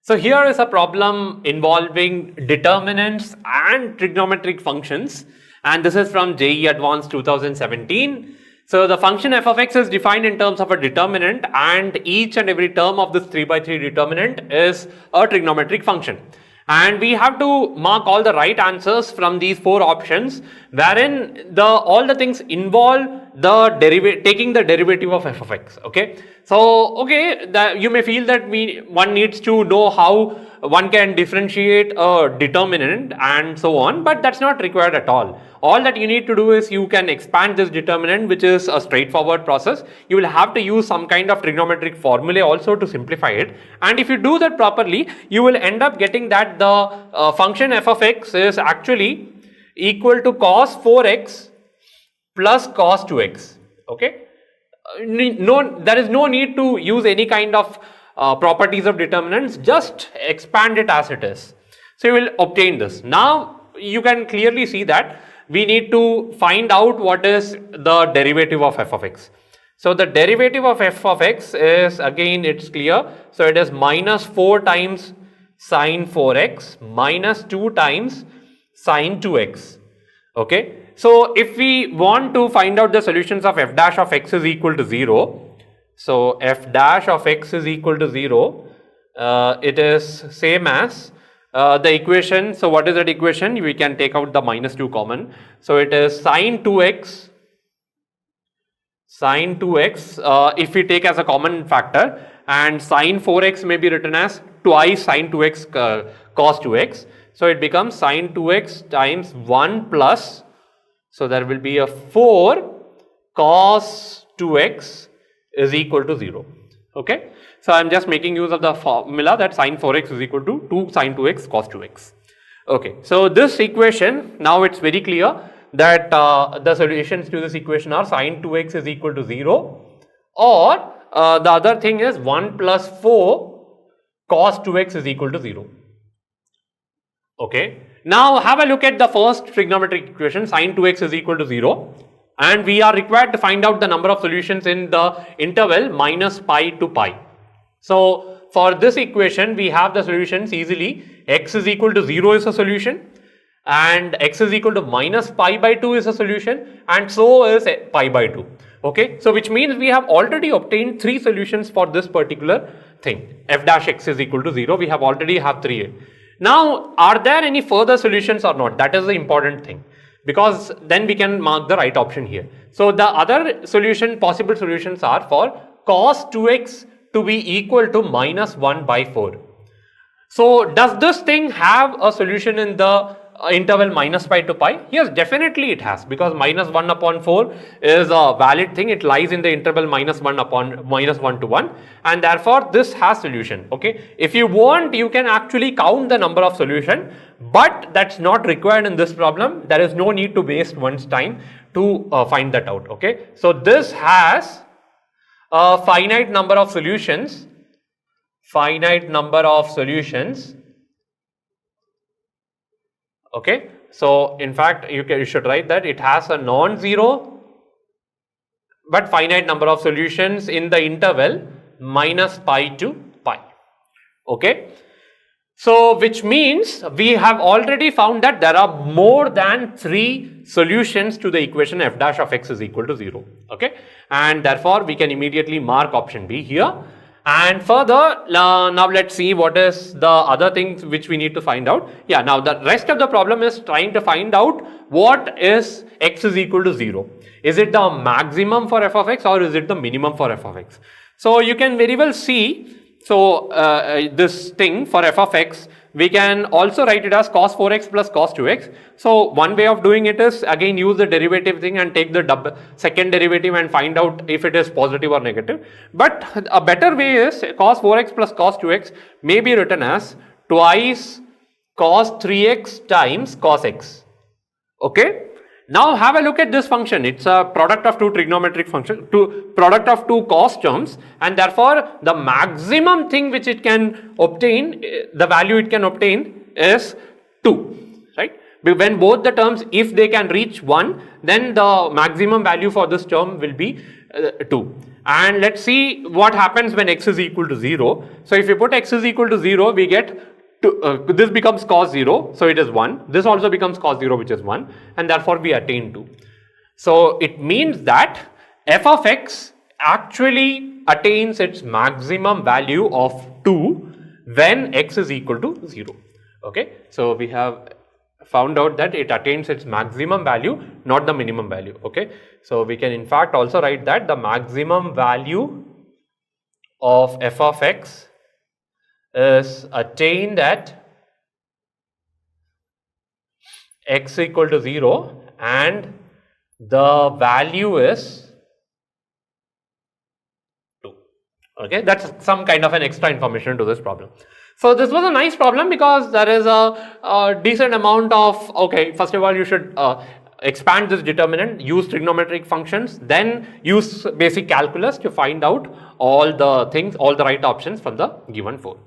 So here is a problem involving determinants and trigonometric functions, and this is from JEE Advanced 2017. So the function f of x is defined in terms of a determinant, and each and every term of this 3 by 3 determinant is a trigonometric function. And we have to mark all the right answers from these 4 options, wherein all the things involve taking the derivative of f of x. Okay, so you may feel that one needs to know how one can differentiate a determinant and so on, but that's not required at all. All that you need to do is you can expand this determinant, which is a straightforward process. You will have to use some kind of trigonometric formula also to simplify it, and if you do that properly, you will end up getting that the function f of x is actually equal to cos 4x plus cos 2x. Okay, there is no need to use any kind of properties of determinants, just expand it as it is. So you will obtain this. Now you can clearly see that we need to find out what is the derivative of f of x. So the derivative of f of x is, again, it's clear. So it is minus 4 times sine 4x minus 2 times sine 2x. Okay. So if we want to find out the solutions of f dash of x is equal to 0, so f dash of x is equal to 0, it is same as the equation. So what is that equation? We can take out the minus 2 common. So it is sine 2x, if we take as a common factor, and sine 4x may be written as twice sine 2x cos 2x. So it becomes sine 2x times 1 plus, so there will be a 4 cos 2x is equal to 0. Okay. So I am just making use of the formula that sine 4x is equal to 2 sine 2x cos 2x. Okay. So this equation, now it's very clear that the solutions to this equation are sine 2x is equal to 0, or the other thing is 1 plus 4 cos 2x is equal to 0. Okay. Now have a look at the first trigonometric equation, sine 2x is equal to 0, and we are required to find out the number of solutions in the interval minus pi to pi. So for this equation, we have the solutions easily. X is equal to 0 is a solution, and x is equal to minus pi by 2 is a solution, and so is pi by 2. Okay, so which means we have already obtained 3 solutions for this particular thing. F dash x is equal to 0. We have already have 3. Now, are there any further solutions or not? That is the important thing, because then we can mark the right option here. So the other possible solutions are for cos 2x to be equal to minus 1 by 4. So does this thing have a solution in the interval minus pi to pi? Yes, definitely it has, because minus 1 upon 4 is a valid thing. It lies in the interval minus 1 to 1, and therefore this has solution. Okay, if you want, you can actually count the number of solution, but that's not required in this problem. There is no need to waste one's time to find that out. Okay, so this has a finite number of solutions. Okay, so in fact you should write that it has a non-zero but finite number of solutions in the interval minus pi to pi. Okay, so which means we have already found that there are more than 3 solutions to the equation f dash of x is equal to 0. Okay, and therefore we can immediately mark option B here. And further, now let's see what is the other things which we need to find out. Yeah, now the rest of the problem is trying to find out what is x is equal to 0. Is it the maximum for f of x, or is it the minimum for f of x? So you can very well see, so this thing for f of x, we can also write it as cos 4x plus cos 2x. So one way of doing it is, again, use the derivative thing and take the second derivative and find out if it is positive or negative. But a better way is cos 4x plus cos 2x may be written as twice cos 3x times cos x. Okay. Now have a look at this function. It's a product of 2 trigonometric functions, product of 2 cos terms, and therefore the maximum thing which it can obtain, the value it can obtain is 2, right? When both the terms, if they can reach 1, then the maximum value for this term will be 2. And let's see what happens when x is equal to 0. So if you put x is equal to 0, we get this becomes cos 0, so it is 1. This also becomes cos 0, which is 1, and therefore we attain 2. So it means that f of x actually attains its maximum value of 2 when x is equal to 0. Okay, so we have found out that it attains its maximum value, not the minimum value. Okay, so we can in fact also write that the maximum value of f of x is attained at x equal to 0 and the value is 2. Okay, that's some kind of an extra information to this problem. So this was a nice problem because there is a decent amount of, okay, first of all you should expand this determinant, use trigonometric functions, then use basic calculus to find out all the things, all the right options from the given form.